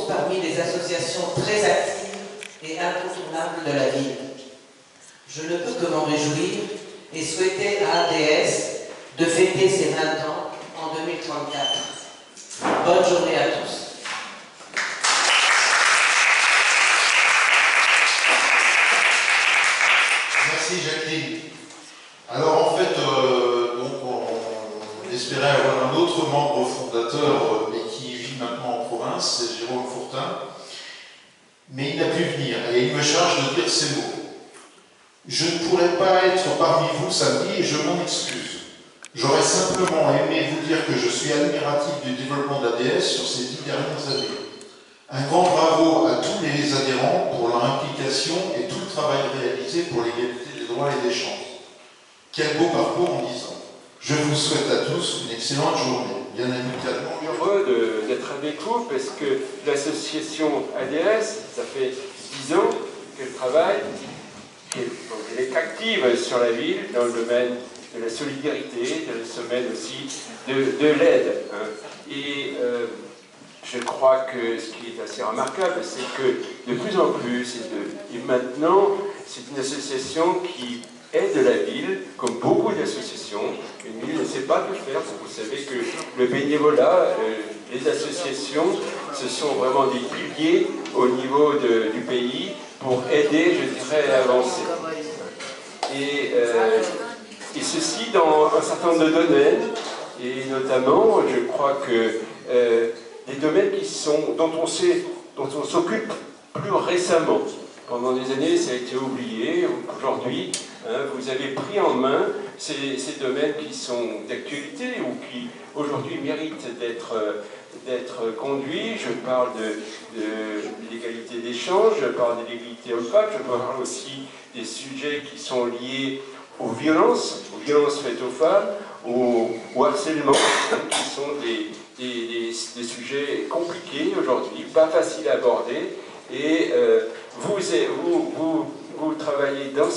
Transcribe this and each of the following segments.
compte parmi les associations très actives et incontournables de la ville. Je ne peux que m'en réjouir et souhaiter à ADS de fêter ses 20 ans en 2034. Bonne journée à tous. Merci Jacqueline. Alors en fait, donc on espérait avoir un autre membre fondateur, mais qui vit maintenant en province, c'est Jérôme Fourtin. Mais il n'a pu venir et il me charge de dire ces mots. Je ne pourrais pas être parmi vous samedi et je m'en excuse. J'aurais simplement aimé vous dire que je suis admiratif du développement d'ADS sur ces 10 dernières années. Un grand bravo à tous les adhérents pour leur implication et tout le travail réalisé pour l'égalité des droits et des chances. Quel beau parcours en 10 ans. Je vous souhaite à tous une excellente journée, bien amicalement. Heureux d'être avec vous parce que l'association ADS, ça fait 10 ans qu'elle travaille, qu'elle est active sur la ville dans le domaine de la solidarité, dans le domaine aussi de l'aide. Et je crois que ce qui est assez remarquable, c'est que de plus en plus, et maintenant, c'est une association qui aide la ville, comme beaucoup d'associations. Une ville ne sait pas que faire. Vous savez que le bénévolat, les associations, ce sont vraiment des piliers au niveau du pays pour aider, je dirais, à avancer. Et ceci dans un certain nombre de domaines, et notamment, je crois que des domaines dont on s'occupe plus récemment. Pendant des années, ça a été oublié. Aujourd'hui, vous avez pris en main ces domaines qui sont d'actualité ou qui, aujourd'hui, méritent d'être conduits. Je parle de l'égalité d'échange, je parle de l'égalité homme-femme, je parle aussi des sujets qui sont liés aux violences faites aux femmes, au harcèlement, qui sont des sujets compliqués aujourd'hui, pas faciles à aborder. Et vous travaillez dans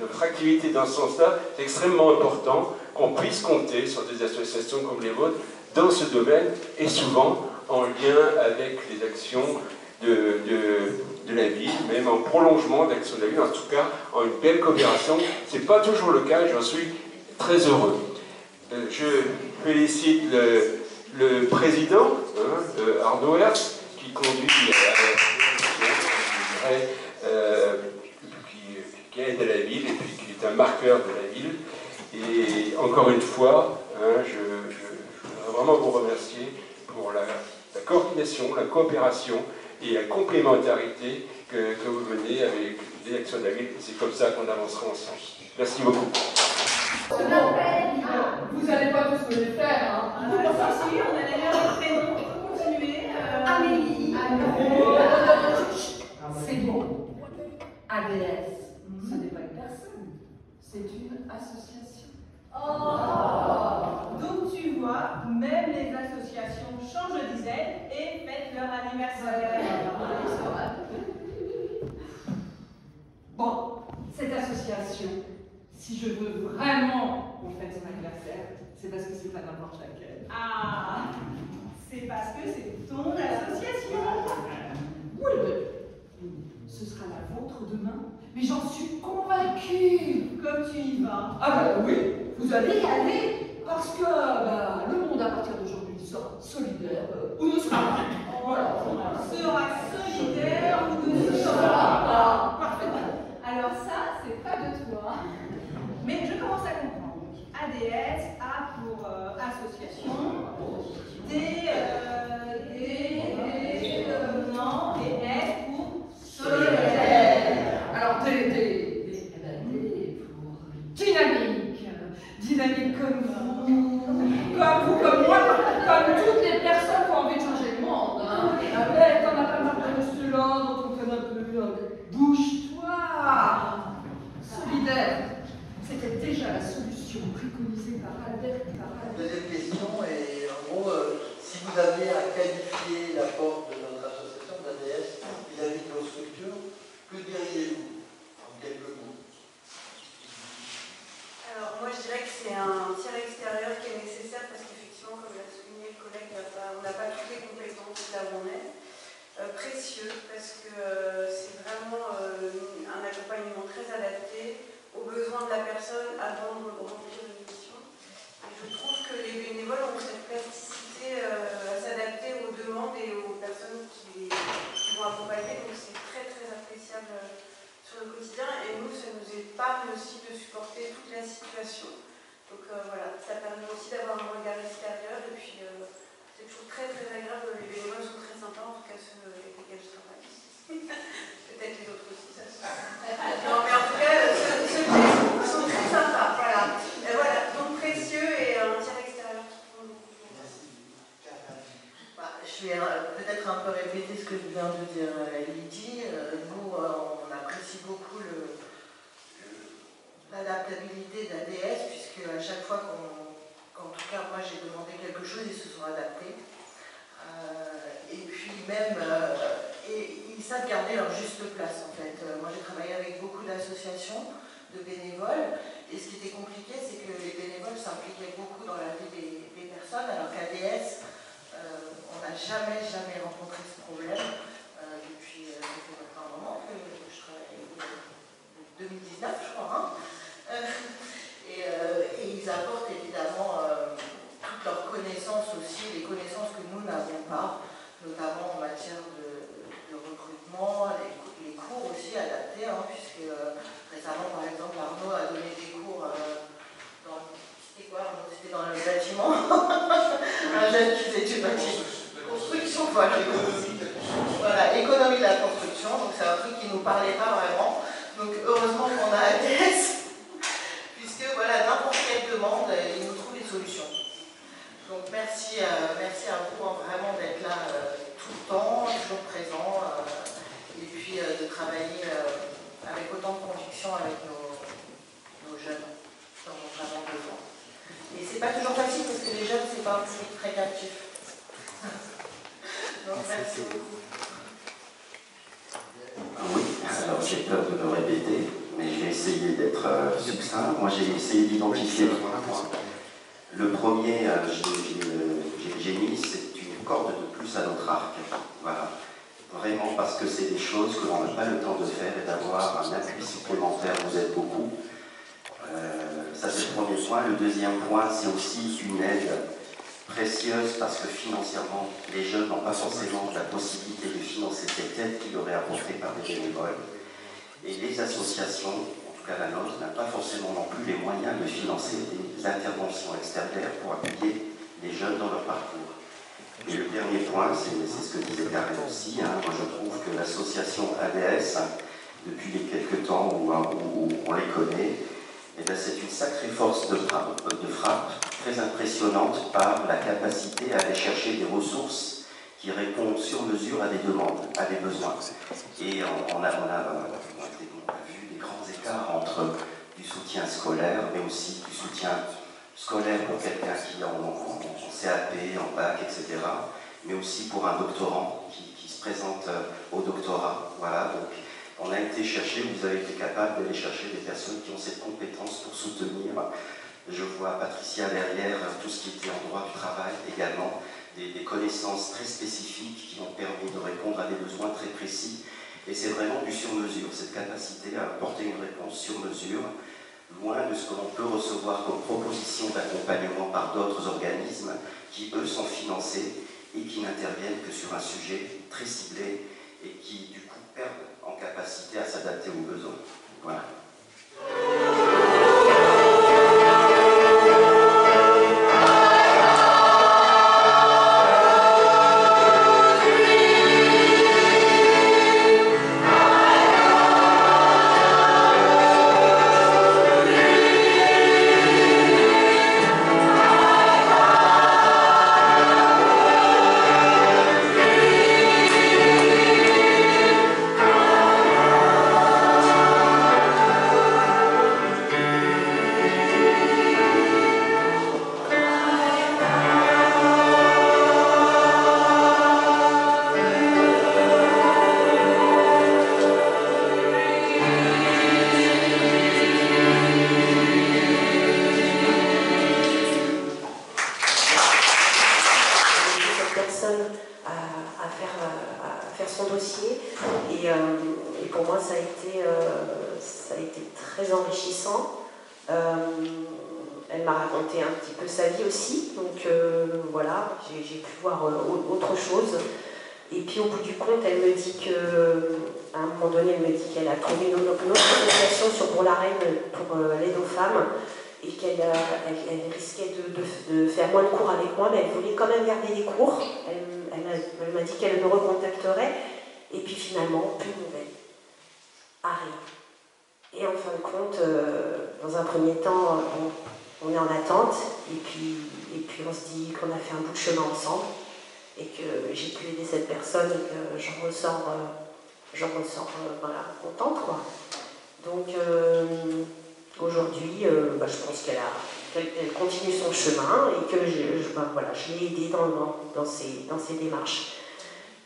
votre activité dans ce sens-là, c'est extrêmement important qu'on puisse compter sur des associations comme les vôtres dans ce domaine et souvent en lien avec les actions de la ville, même en prolongement d'actions de la ville, en tout cas en une belle coopération. Ce n'est pas toujours le cas et j'en suis très heureux. Je félicite le président, Arnaud Hertz, qui conduit qui aide la ville et puis qui est un marqueur de la ville. Et encore une fois, je voudrais vraiment vous remercier pour la coordination, la coopération et la complémentarité que vous menez avec les actions de la ville. C'est comme ça qu'on avancera ensemble. Merci beaucoup. Vous n'allez pas tous me les faire, hein? Si, on a d'ailleurs un prénom pour continuer. Amélie. C'est bon. ADS, ce n'est pas une personne, c'est une association. Oh! Donc tu vois, même les associations changent de dizaine et fêtent leur anniversaire. Bon, cette association, si je veux vraiment qu'on fête son anniversaire, c'est parce que c'est pas n'importe laquelle. Ah! C'est parce que c'est ton association. Oui, mais ce sera la vôtre demain, mais j'en suis convaincue. Comme tu y vas. Ah ben oui, vous allez y aller, parce que le monde à partir d'aujourd'hui sera solidaire ou ne sera pas. Voilà. Sera solidaire ou ne sera pas. Parfait. Alors ça, c'est pas de toi. Mais je commence à comprendre. ADS A pour association, non, et S pour solidaire. Alors D pour dynamique comme vous, comme moi, comme toutes les personnes qui ont envie de changer le monde. Avec, t'en as pas marre de cela, dont on connaît un peu, bouge-toi. Solidaire, c'était déjà la solution préconisée par Albert Camus. Deuxième question, et en gros, si vous avez à qualifier l'apport de notre association d'ADS vis-à-vis de vos structures, que diriez-vous en quelques mots? Alors moi je dirais que c'est un tir extérieur qui est nécessaire parce qu'effectivement, comme l'a souligné le collègue, on n'a pas toutes les compétences notre quotidien et nous, ça nous épargne aussi de supporter toute la situation. Donc voilà, ça permet aussi d'avoir un regard extérieur et puis c'est toujours très très agréable. Les bénévoles sont très sympas, en tout cas ceux avec lesquels je travaille. Peut-être les autres aussi, ça se non, mais en tout cas, ceux qui sont très sympas. Voilà. Et voilà, donc précieux et un tir extérieur qui prend beaucoup. Je vais peut-être un peu répéter ce que vient de dire Lydie. Nous, on apprécie beaucoup l'adaptabilité d'ADS, puisque à chaque fois qu'en tout cas moi j'ai demandé quelque chose, ils se sont adaptés. Et puis même, ils savent garder leur juste place en fait. Moi j'ai travaillé avec beaucoup d'associations, de bénévoles, et ce qui était compliqué, c'est que les bénévoles s'impliquaient beaucoup dans la vie des personnes, alors qu'ADS, on n'a jamais rencontré ce problème depuis ça fait maintenant un moment que je travaille, 2019 je crois, hein. Et ils apportent évidemment toutes leurs connaissances aussi, les connaissances que nous n'avons pas, notamment en matière de recrutement, les cours aussi adaptés, hein, puisque récemment par exemple Arnaud a donné des cours c'était quoi Arnaud? C'était dans le bâtiment. Un jeune qui faisait du bâtiment. Construction, voilà. Voilà, économie de la construction, donc c'est un truc qui ne nous parlait pas vraiment. Donc heureusement qu'on a ADS, puisque voilà, n'importe quelle demande, il nous trouve des solutions. Donc merci à vous hein, vraiment d'être là tout le temps, toujours présent, et puis de travailler avec autant de conviction avec nos jeunes, dont on a vraiment besoin. Et c'est pas toujours facile parce que les jeunes, c'est pas un public très captif. Donc merci beaucoup. Oui, alors j'ai peur de me répéter, mais je vais essayer d'être succinct. Moi j'ai essayé d'identifier 3 points. Le premier, j'ai mis, c'est une corde de plus à notre arc. Voilà. Vraiment parce que c'est des choses que l'on n'a pas le temps de faire et d'avoir un appui supplémentaire, vous êtes beaucoup. Ça c'est le premier point. Le deuxième point, c'est aussi une aide précieuse parce que financièrement, les jeunes n'ont pas forcément la possibilité de financer cette aide qui leur est apportée par des bénévoles. Et les associations, en tout cas la nôtre, n'a pas forcément non plus les moyens de financer des interventions extérieures pour appuyer les jeunes dans leur parcours. Et le dernier point, c'est ce que disait Karen aussi, hein, moi je trouve que l'association ADS, depuis les quelques temps où on les connaît, eh bien, c'est une sacrée force de frappe très impressionnante par la capacité à aller chercher des ressources qui répondent sur mesure à des demandes, à des besoins. Et on a vu des grands écarts entre du soutien scolaire, mais aussi du soutien scolaire pour quelqu'un qui est en CAP, en bac, etc., mais aussi pour un doctorant qui se présente au doctorat. Voilà, donc on a été chercher, vous avez été capable d'aller chercher des personnes qui ont cette compétence pour soutenir. Je vois Patricia derrière, tout ce qui était en droit du travail également, des connaissances très spécifiques qui ont permis de répondre à des besoins très précis. Et c'est vraiment du sur-mesure, cette capacité à apporter une réponse sur mesure, loin de ce que l'on peut recevoir comme proposition d'accompagnement par d'autres organismes qui, eux, sont financés et qui n'interviennent que sur un sujet très ciblé et qui, du coup, perdent en capacité à s'adapter aux besoins. Voilà. Elle m'a raconté un petit peu sa vie aussi, donc voilà, j'ai pu voir autre chose. Et puis au bout du compte, elle me dit qu'à un moment donné, elle me dit qu'elle a trouvé une autre association sur Bourg-la-Reine pour l'aide aux femmes et qu'elle risquait de faire moins de cours avec moi, mais elle voulait quand même garder des cours. Elle m'a dit qu'elle me recontacterait. Et puis finalement, plus de nouvelles. Rien. Et en fin de compte, dans un premier temps, on est en attente, et puis on se dit qu'on a fait un bout de chemin ensemble, et que j'ai pu aider cette personne, et que j'en ressors voilà, contente, quoi. Donc aujourd'hui, je pense qu'elle continue son chemin, et que voilà, je l'ai aidée dans ses démarches.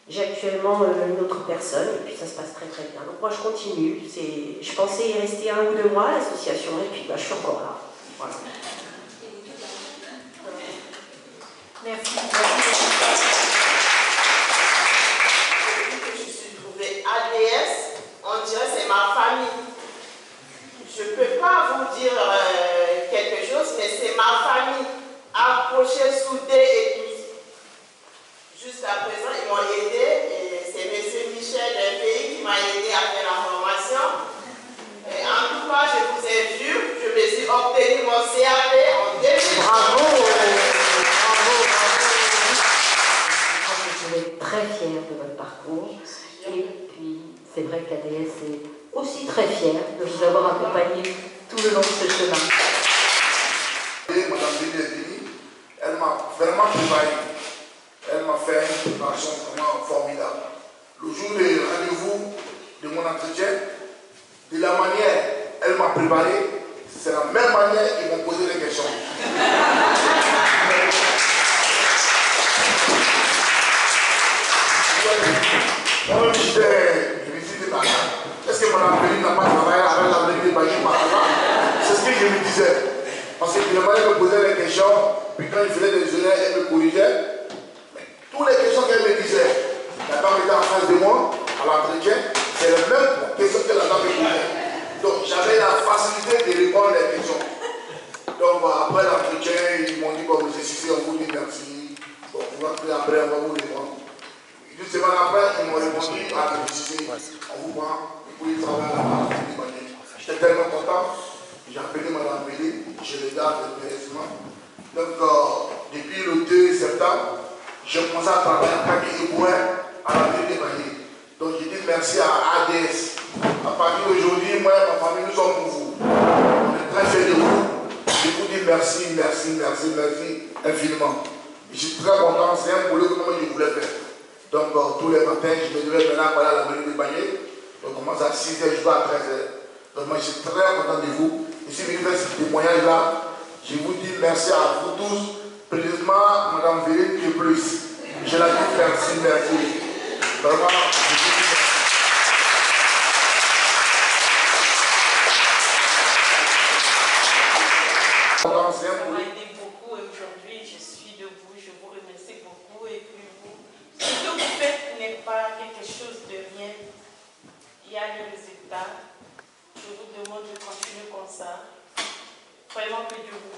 J'ai actuellement une autre personne et puis ça se passe très très bien. Donc moi je continue. Je pensais y rester 1 ou 2 mois à l'association et puis je suis encore là. Voilà. Merci. Je suis trouvée ADS, on dirait c'est ma famille. Je ne peux pas vous dire quelque chose, mais c'est ma famille approchée, soudée et tout. Jusqu'à présent, ils m'ont aidé et c'est M. Michel d'un pays qui m'a aidé à faire la formation. Et en tout cas, je vous ai vu, je me suis obtenu mon CAP en 2000. Bravo! Je suis très fière de votre parcours. Et puis, c'est vrai qu'ADS est aussi très fière de vous avoir accompagné tout le long de ce chemin. Madame Béni, elle m'a vraiment préparé. Elle m'a fait une préparation vraiment formidable. Le jour du rendez-vous de mon entretien, de la manière elle m'a préparé, c'est la même manière qu'ils m'ont posé les questions. Moi-même, je me suis dit, est-ce que Mme Béni n'a pas travaillé avec la Béni de Bagé par hasard? C'est ce que je me disais. Parce que finalement, elle me posait les questions, puis quand il faisait des erreurs, elle me corrigeait. Toutes les questions qu'elle me disait, la dame était en face de moi, à l'entretien, c'est les mêmes questions que la dame me posait. Donc j'avais la facilité de répondre les questions. Donc après l'entretien, ils m'ont dit, comme je suis on vous dit merci. Bon, après, on va vous répondre. Une semaine après, ils m'ont répondu, on vous prend, vous pouvez travailler là-bas. J'étais tellement content, j'ai appelé Mme Béli, je les garde intéressement. Donc depuis le 2 septembre, j'ai commencé à travailler en tant qu'éboueur à la ville de Bagé. Donc je dis merci à ADS. À partir d'aujourd'hui, moi et ma famille, nous sommes pour vous. On est très fiers de vous. Je vous dis merci, merci, merci, merci infiniment. Je suis très content, c'est un boulot que moi je voulais faire. Donc tous les matins, je me devais maintenant aller à la ville de Bagé. Donc on commence à 6h, je vais à 13h. Donc moi je suis très content de vous. Et si vous faites ce témoignage-là, je vous dis merci à vous tous. Précisément, Mme Vérine qui est plus. Je la dis merci, merci. Vraiment, je vous dis merci. Ça m'a aidé beaucoup et aujourd'hui je suis debout, je vous remercie beaucoup et puis vous, ce que vous faites n'est pas quelque chose de rien. Il y a le résultat. Je vous demande de continuer comme ça. Vraiment que Dieu vous